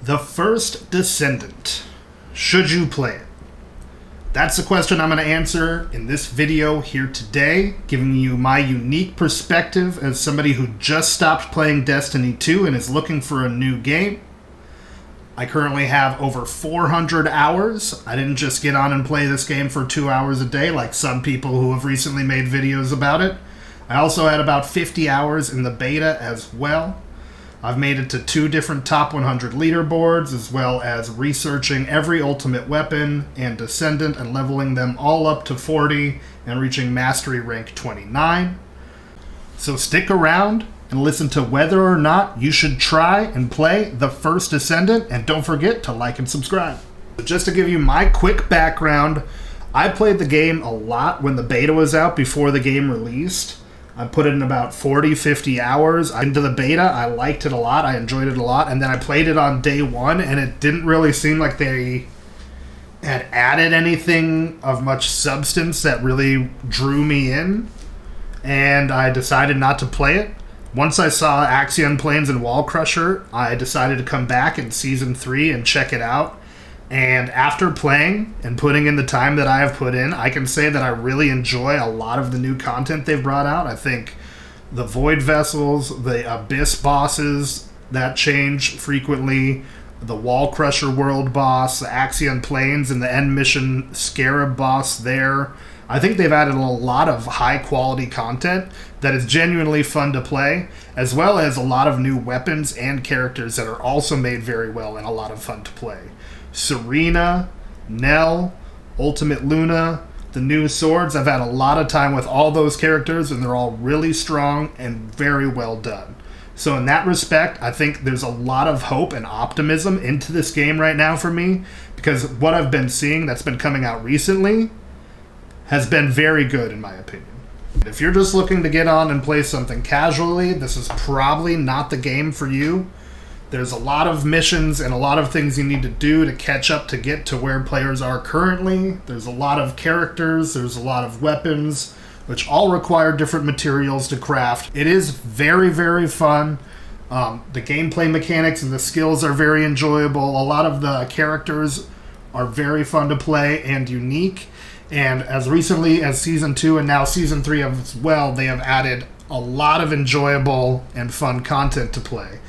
The first Descendant. Should you play it? That's the question I'm going to answer in this video here today, giving you my unique perspective as somebody who just stopped playing Destiny 2 and is looking for a new game. I currently have over 400 hours. I didn't just get on and play this game for 2 hours a day like some people who have recently made videos about it. I also had about 50 hours in the beta as well. I've made it to 2 different top 100 leaderboards, as well as researching every ultimate weapon and Descendant and leveling them all up to 40 and reaching Mastery Rank 29. So stick around and listen to whether or not you should try and play the first Descendant, and don't forget to like and subscribe. Just to give you my quick background, I played the game a lot when the beta was out before the game released. I put in about 40, 50 hours into the beta. I liked it a lot. I enjoyed it a lot. And then I played it on day one, and it didn't really seem like they had added anything of much substance that really drew me in. And I decided not to play it. Once I saw Axion Plains and Wall Crusher, I decided to come back in Season 3 and check it out. And after playing and putting in the time that I have put in, I can say that I really enjoy a lot of the new content they've brought out. I think the Void Vessels, the Abyss bosses that change frequently, the Wall Crusher world boss, the Axion Plains, and the end mission Scarab boss there. I think they've added a lot of high-quality content that is genuinely fun to play, as well as a lot of new weapons and characters that are also made very well and a lot of fun to play. Serena, Nell, Ultimate Luna, the new swords. I've had a lot of time with all those characters, and they're all really strong and very well done. So in that respect, I think there's a lot of hope and optimism into this game right now for me, because what I've been seeing that's been coming out recently has been very good in my opinion. If you're just looking to get on and play something casually, this is probably not the game for you. There's a lot of missions and a lot of things you need to do to catch up to get to where players are currently. There's a lot of characters, there's a lot of weapons, which all require different materials to craft. It is very, very fun. The gameplay mechanics and the skills are very enjoyable. A lot of the characters are very fun to play and unique. And as recently as Season 2 and now Season 3 as well, they have added a lot of enjoyable and fun content to play.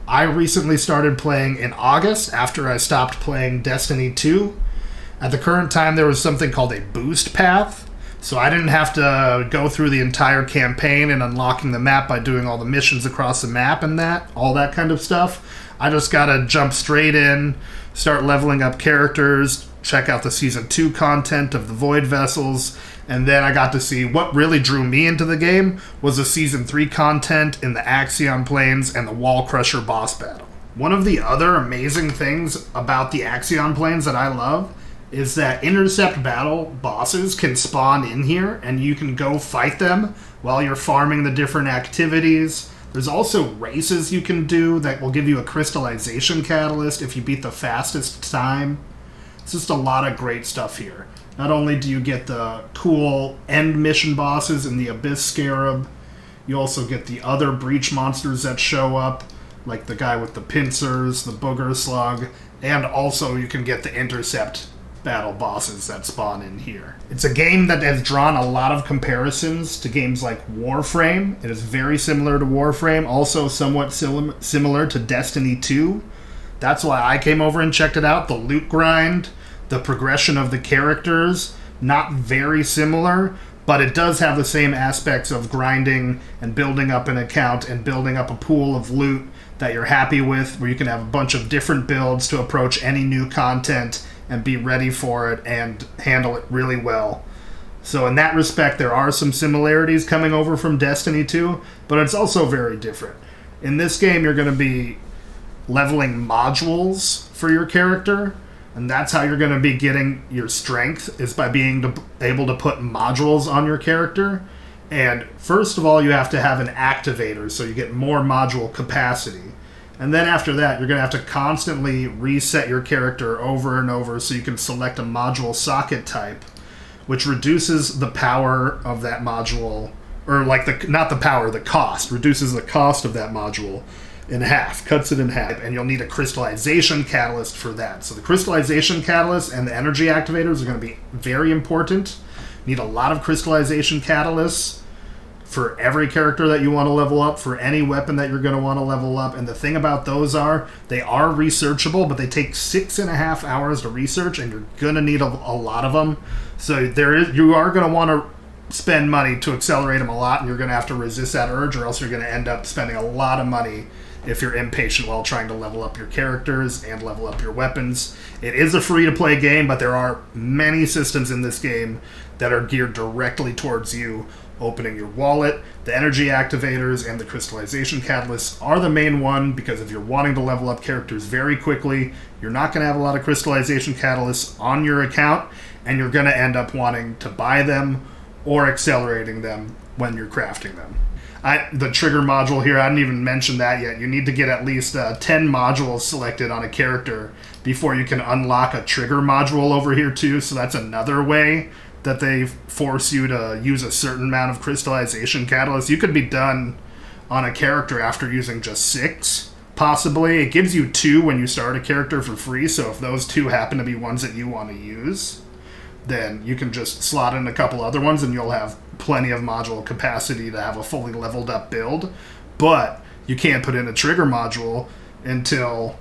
I recently started playing in August after I stopped playing Destiny 2. At the current time, there was something called a boost path, so I didn't have to go through the entire campaign and unlocking the map by doing all the missions across the map and all that kind of stuff. I just gotta jump straight in, start leveling up characters, check out the Season 2 content of the Void Vessels, and then I got to see what really drew me into the game was the Season 3 content in the Axion Plains and the Wall Crusher boss battle. One of the other amazing things about the Axion Plains that I love is that intercept battle bosses can spawn in here and you can go fight them while you're farming the different activities. There's also races you can do that will give you a crystallization catalyst if you beat the fastest time. It's just a lot of great stuff here. Not only do you get the cool end mission bosses in the Abyss Scarab, you also get the other breach monsters that show up, like the guy with the pincers, the booger slug, and also you can get the intercept battle bosses that spawn in here. It's a game that has drawn a lot of comparisons to games like Warframe. It is very similar to Warframe, also somewhat similar to Destiny 2. That's why I came over and checked it out. The loot grind, the progression of the characters, not very similar, but it does have the same aspects of grinding and building up an account and building up a pool of loot that you're happy with, where you can have a bunch of different builds to approach any new content and be ready for it and handle it really well. So in that respect, there are some similarities coming over from Destiny 2, but it's also very different. In this game, you're going to be leveling modules for your character, and that's how you're going to be getting your strength, is by being able to put modules on your character. And first of all, you have to have an activator, so you get more module capacity. And then after that, you're going to have to constantly reset your character over and over so you can select a module socket type, which reduces the power of that module, or like the cost, reduces the cost of that module. in half, cuts it in half, and you'll need a crystallization catalyst for that. So the crystallization catalyst and the energy activators are going to be very important. You need a lot of crystallization catalysts for every character that you want to level up, for any weapon that you're going to want to level up. And the thing about those are, they are researchable, but they take 6.5 hours to research, and you're going to need a lot of them. So you are going to want to spend money to accelerate them a lot, and you're going to have to resist that urge, or else you're going to end up spending a lot of money if you're impatient while trying to level up your characters and level up your weapons. It is a free-to-play game, but there are many systems in this game that are geared directly towards you opening your wallet. The energy activators and the crystallization catalysts are the main one, because if you're wanting to level up characters very quickly, you're not going to have a lot of crystallization catalysts on your account, and you're going to end up wanting to buy them or accelerating them when you're crafting them. The trigger module here, I didn't even mention that yet. You need to get at least 10 modules selected on a character before you can unlock a trigger module over here too, so that's another way that they force you to use a certain amount of crystallization catalyst. You could be done on a character after using just 6, possibly. It gives you 2 when you start a character for free, so if those 2 happen to be ones that you want to use, then you can just slot in a couple other ones and you'll have plenty of module capacity to have a fully leveled up build. But you can't put in a trigger module until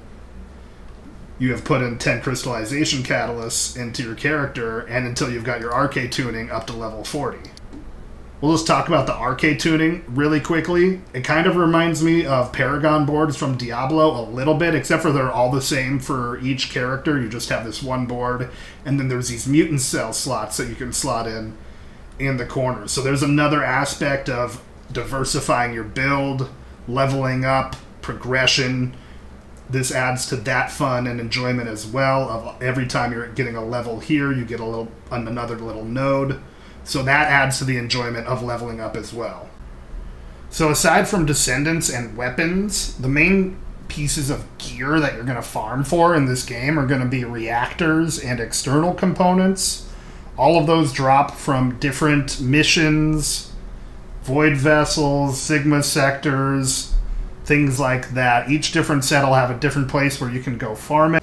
you have put in 10 crystallization catalysts into your character, and until you've got your Arche tuning up to level 40. We'll just talk about the Arche tuning really quickly. It kind of reminds me of Paragon boards from Diablo a little bit, except for they're all the same for each character. You just have this one board, and then there's these mutant cell slots that you can slot in the corners. So there's another aspect of diversifying your build, leveling up, progression. This adds to that fun and enjoyment as well. Of every time you're getting a level here, you get another little node. So that adds to the enjoyment of leveling up as well. So aside from Descendants and weapons, the main pieces of gear that you're going to farm for in this game are going to be reactors and external components. All of those drop from different missions, void vessels, sigma sectors, things like that. Each different set will have a different place where you can go farm it.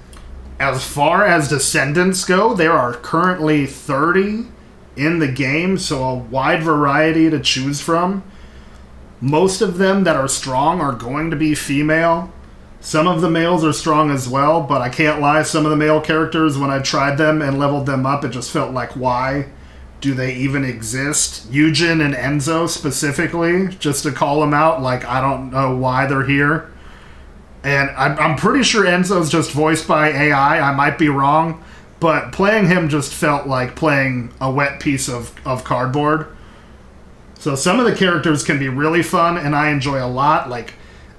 As far as Descendants go, there are currently 30 in the game, so a wide variety to choose from. Most of them that are strong are going to be female. Some of the males are strong as well, but I can't lie, some of the male characters, when I tried them and leveled them up, it just felt like, why do they even exist? Eugen and Enzo specifically, just to call them out, like, I don't know why they're here. And I'm pretty sure Enzo's just voiced by AI, I might be wrong, but playing him just felt like playing a wet piece of cardboard. So some of the characters can be really fun, and I enjoy a lot, like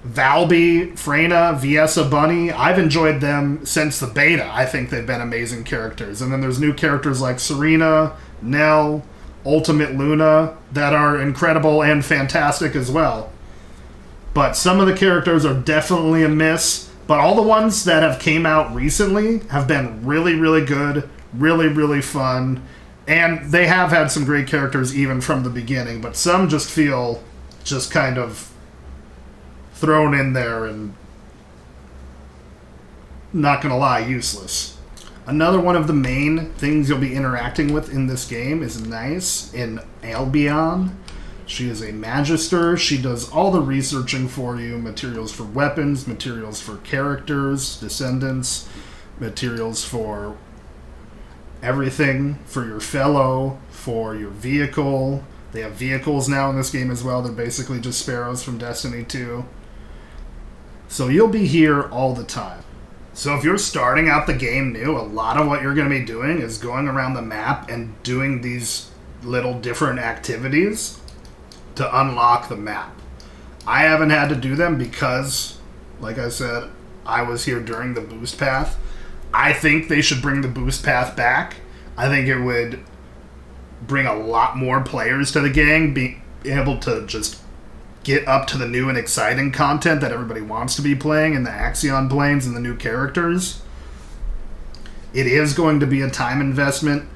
Valby, Freyna, Viessa Bunny. I've enjoyed them since the beta. I think they've been amazing characters. And then there's new characters like Serena, Nell, Ultimate Luna that are incredible and fantastic as well. But some of the characters are definitely a miss. But all the ones that have came out recently have been really, really good, really, really fun. And they have had some great characters even from the beginning. But some just feel just kind of thrown in there and, not gonna lie, useless. Another one of the main things you'll be interacting with in this game is Nice in Albion. She is a magister. She does all the researching for you. Materials for weapons, materials for characters, Descendants, materials for everything, for your fellow, for your vehicle. They have vehicles now in this game as well. They're basically just sparrows from Destiny 2. So you'll be here all the time. So if you're starting out the game new, a lot of what you're going to be doing is going around the map and doing these little different activities to unlock the map. I haven't had to do them because, like I said, I was here during the boost path. I think they should bring the boost path back. I think it would bring a lot more players to the game, being able to just get up to the new and exciting content that everybody wants to be playing in the Axion planes and the new characters. It is going to be a time investment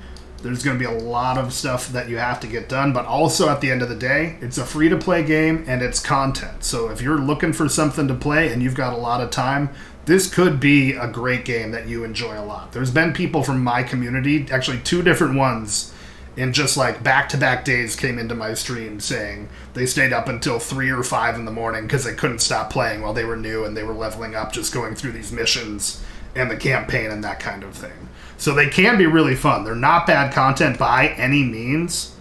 There's going to be a lot of stuff that you have to get done, but also at the end of the day, it's a free-to-play game and it's content. So if you're looking for something to play and you've got a lot of time, this could be a great game that you enjoy a lot. There's been people from my community, actually 2 different ones, in just like back-to-back days came into my stream saying they stayed up until 3 or 5 in the morning because they couldn't stop playing while they were new and they were leveling up, just going through these missions and the campaign and that kind of thing. So they can be really fun. They're not bad content by any means,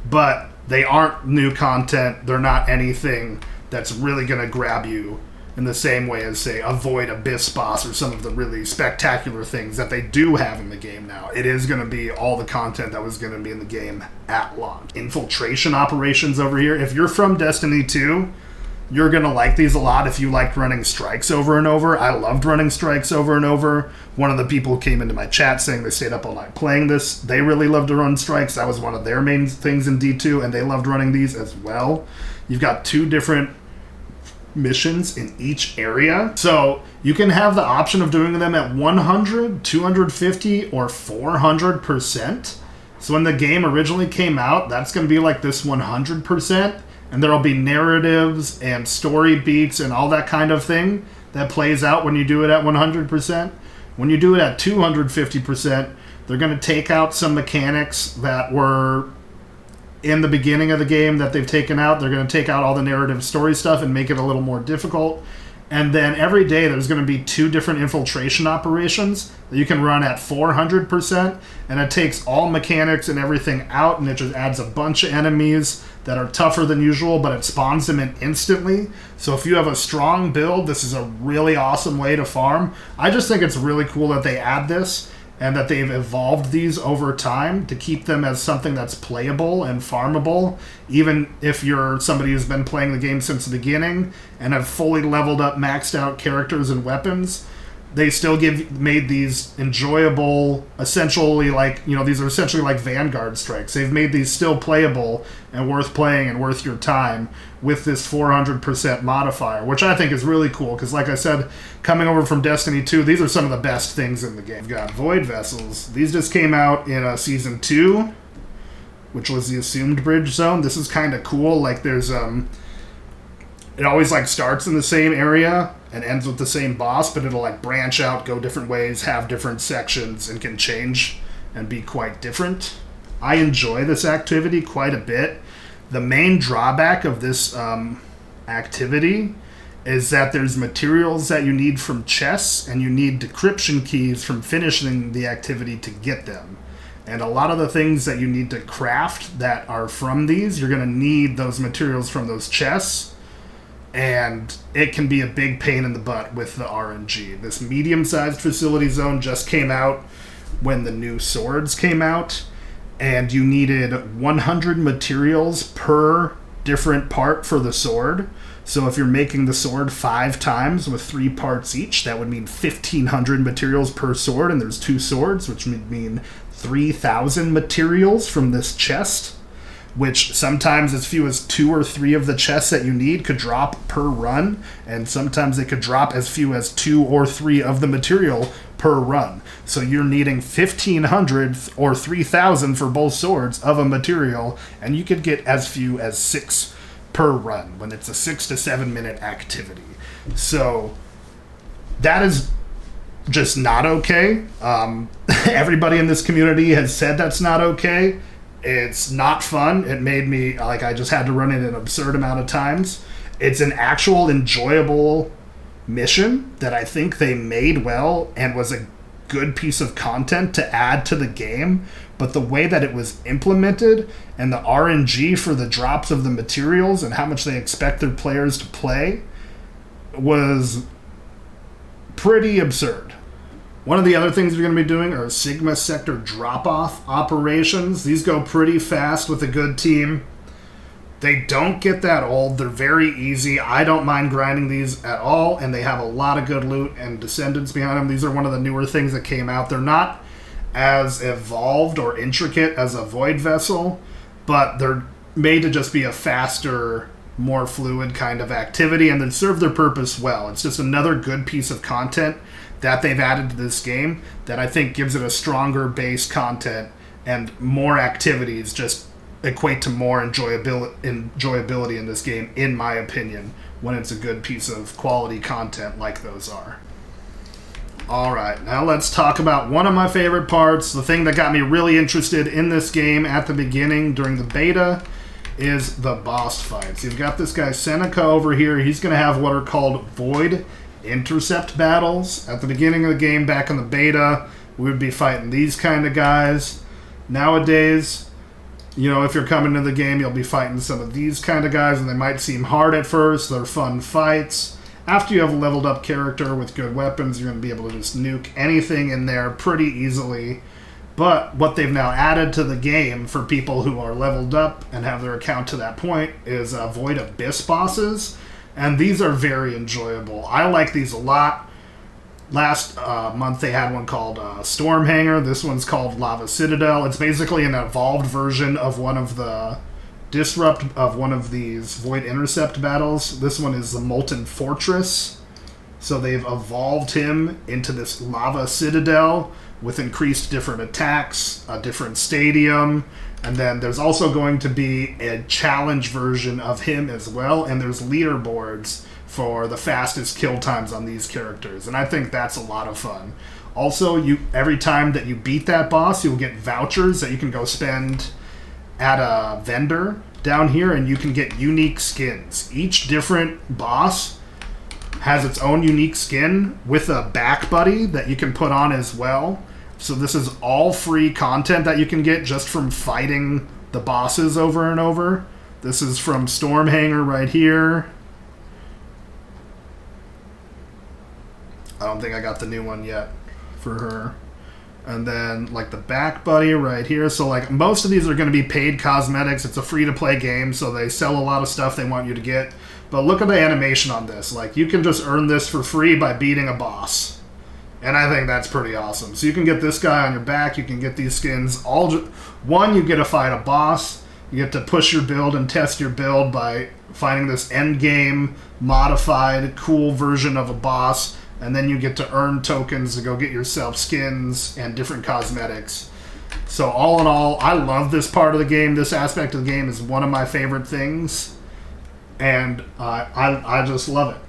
but they aren't new content. They're not anything that's really going to grab you in the same way as, say, a Void Abyss boss or some of the really spectacular things that they do have in the game now. It is going to be all the content that was going to be in the game at launch. Infiltration operations over here. If you're from Destiny 2, you're going to like these a lot if you liked running strikes over and over. I loved running strikes over and over. One of the people who came into my chat saying they stayed up all night playing this, they really loved to run strikes. That was one of their main things in D2, and they loved running these as well. You've got 2 different missions in each area. So you can have the option of doing them at 100, 250, or 400%. So when the game originally came out, that's going to be like this 100%. And there'll be narratives and story beats and all that kind of thing that plays out when you do it at 100%. When you do it at 250%, they're going to take out some mechanics that were in the beginning of the game that they've taken out. They're going to take out all the narrative story stuff and make it a little more difficult. And then every day there's going to be 2 different infiltration operations that you can run at 400%. And it takes all mechanics and everything out, and it just adds a bunch of enemies that are tougher than usual, but it spawns them in instantly. So if you have a strong build, this is a really awesome way to farm. I just think it's really cool that they add this and that they've evolved these over time to keep them as something that's playable and farmable, even if you're somebody who's been playing the game since the beginning and have fully leveled up, maxed out characters and weapons. They still made these enjoyable, essentially like, these are essentially like Vanguard strikes. They've made these still playable and worth playing and worth your time with this 400% modifier, which I think is really cool because, like I said, coming over from Destiny 2, these are some of the best things in the game. We've got Void Vessels. These just came out in Season 2, which was the Assumed Bridge Zone. This is kind of cool. Like, there's it always like starts in the same area and ends with the same boss, but it'll like branch out, go different ways, have different sections, and can change and be quite different. I enjoy this activity quite a bit. The main drawback of this activity is that there's materials that you need from chests, and you need decryption keys from finishing the activity to get them. And a lot of the things that you need to craft that are from these, you're going to need those materials from those chests. And it can be a big pain in the butt with the RNG. This medium-sized facility zone just came out when the new swords came out, and you needed 100 materials per different part for the sword. So if you're making the sword 5 times with 3 parts each, that would mean 1,500 materials per sword, and there's 2 swords, which would mean 3,000 materials from this chest, which sometimes as few as 2 or 3 of the chests that you need could drop per run, and sometimes they could drop as few as 2 or 3 of the material per run. So you're needing 1,500 or 3,000 for both swords of a material, and you could get as few as 6 per run when it's a 6 to 7 minute activity. So that is just not okay. Everybody in this community has said that's not okay. It's not fun. It made me, like, I just had to run it an absurd amount of times. It's an actual enjoyable mission that I think they made well and was a good piece of content to add to the game, but the way that it was implemented and the RNG for the drops of the materials and how much they expect their players to play was pretty absurd. One of the other things we're going to be doing are Sigma Sector drop-off operations. These go pretty fast with a good team. They don't get that old. They're very easy. I don't mind grinding these at all, and they have a lot of good loot and Descendants behind them. These are one of the newer things that came out. They're not as evolved or intricate as a Void Vessel, but they're made to just be a faster, more fluid kind of activity, and they serve their purpose well. It's just another good piece of content that they've added to this game that I think gives it a stronger base content and more activities just equate to more enjoyability in this game, in my opinion, when it's a good piece of quality content like those are. Alright, now let's talk about one of my favorite parts, the thing that got me really interested in this game at the beginning during the beta, is the boss fights. You've got this guy Seneca over here. He's going to have what are called void intercept battles. At the beginning of the game, back in the beta, we would be fighting these kind of guys. Nowadays, you know, if you're coming to the game, you'll be fighting some of these kind of guys, and they might seem hard at first. They're fun fights. After you have a leveled up character with good weapons, you're going to be able to just nuke anything in there pretty easily. But what they've now added to the game for people who are leveled up and have their account to that point is Void Abyss bosses. And these are very enjoyable. I like these a lot. Last month they had one called Stormhanger. This one's called Lava Citadel. It's basically an evolved version of one of these Void Intercept battles. This one is the Molten Fortress. So they've evolved him into this Lava Citadel with increased different attacks, a different stadium, and then there's also going to be a challenge version of him as well, and there's leaderboards for the fastest kill times on these characters, and I think that's a lot of fun. Also, every time that you beat that boss, you'll get vouchers that you can go spend at a vendor down here, and you can get unique skins. Each different boss has its own unique skin with a back buddy that you can put on as well. So this is all free content that you can get just from fighting the bosses over and over. This is from Stormhanger right here. I don't think I got the new one yet for her. And then, like, the back buddy right here. So, like, most of these are going to be paid cosmetics. It's a free-to-play game, so they sell a lot of stuff they want you to get. But look at the animation on this. Like, you can just earn this for free by beating a boss. And I think that's pretty awesome. So you can get this guy on your back. You can get these skins. One, you get to fight a boss. You get to push your build and test your build by finding this end-game, modified, cool version of a boss. And then you get to earn tokens to go get yourself skins and different cosmetics. So all in all, I love this part of the game. This aspect of the game is one of my favorite things. And I just love it.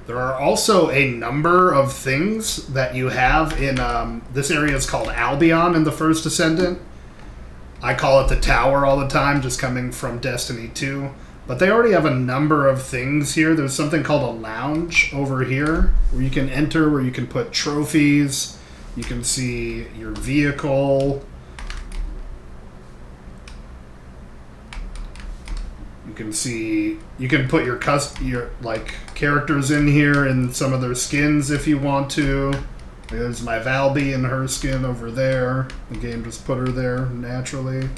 There are also a number of things that you have in this area is called Albion in the first Descendant. I call it the Tower all the time, just coming from Destiny 2. But they already have a number of things here. There's something called a lounge over here where you can enter, where you can put trophies. You can see your vehicle. You can see, you can put your like characters in here and some of their skins if you want to. There's my Valby and her skin over there. The game just put her there naturally.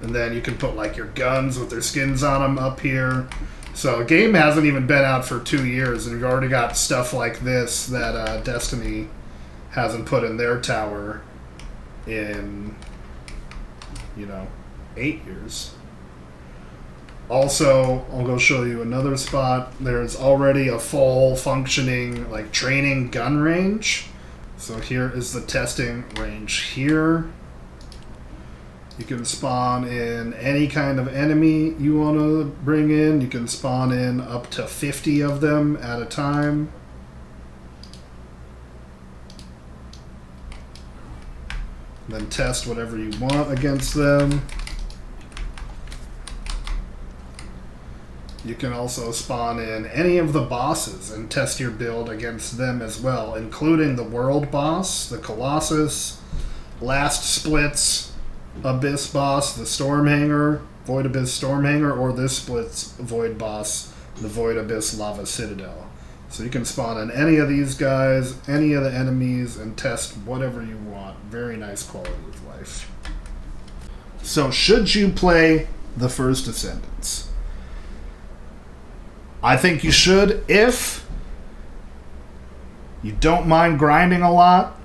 And then you can put like your guns with their skins on them up here. So the game hasn't even been out for 2 years, and you've already got stuff like this that Destiny hasn't put in their tower in, 8 years. Also, I'll go show you another spot. There's already a full functioning like training gun range. So here is the testing range here. You can spawn in any kind of enemy you want to bring in. You can spawn in up to 50 of them at a time. Then test whatever you want against them. You can also spawn in any of the bosses and test your build against them as well, including the world boss, the Colossus, Last Split's Abyss boss, the Stormhanger, Void Abyss Stormhanger, or this Split's Void boss, the Void Abyss Lava Citadel. So you can spawn in any of these guys, any of the enemies, and test whatever you want. Very nice quality of life. So should you play the first Descendants? I think you should if you don't mind grinding a lot,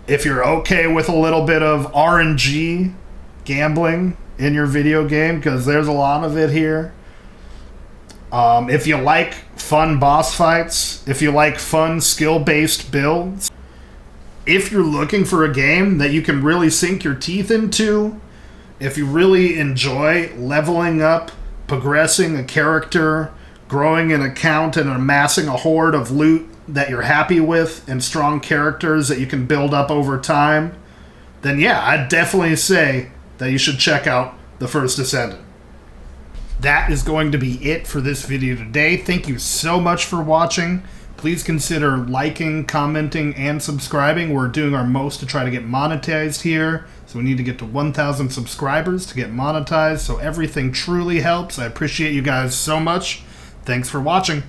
if you're okay with a little bit of RNG gambling in your video game, because there's a lot of it here. If you like fun boss fights, if you like fun skill-based builds, if you're looking for a game that you can really sink your teeth into, if you really enjoy leveling up, progressing a character, growing an account, and amassing a hoard of loot that you're happy with, and strong characters that you can build up over time, then yeah, I'd definitely say that you should check out the first Descendant. That is going to be it for this video today. Thank you so much for watching. Please consider liking, commenting, and subscribing. We're doing our most to try to get monetized here. So we need to get to 1,000 subscribers to get monetized. So everything truly helps. I appreciate you guys so much. Thanks for watching.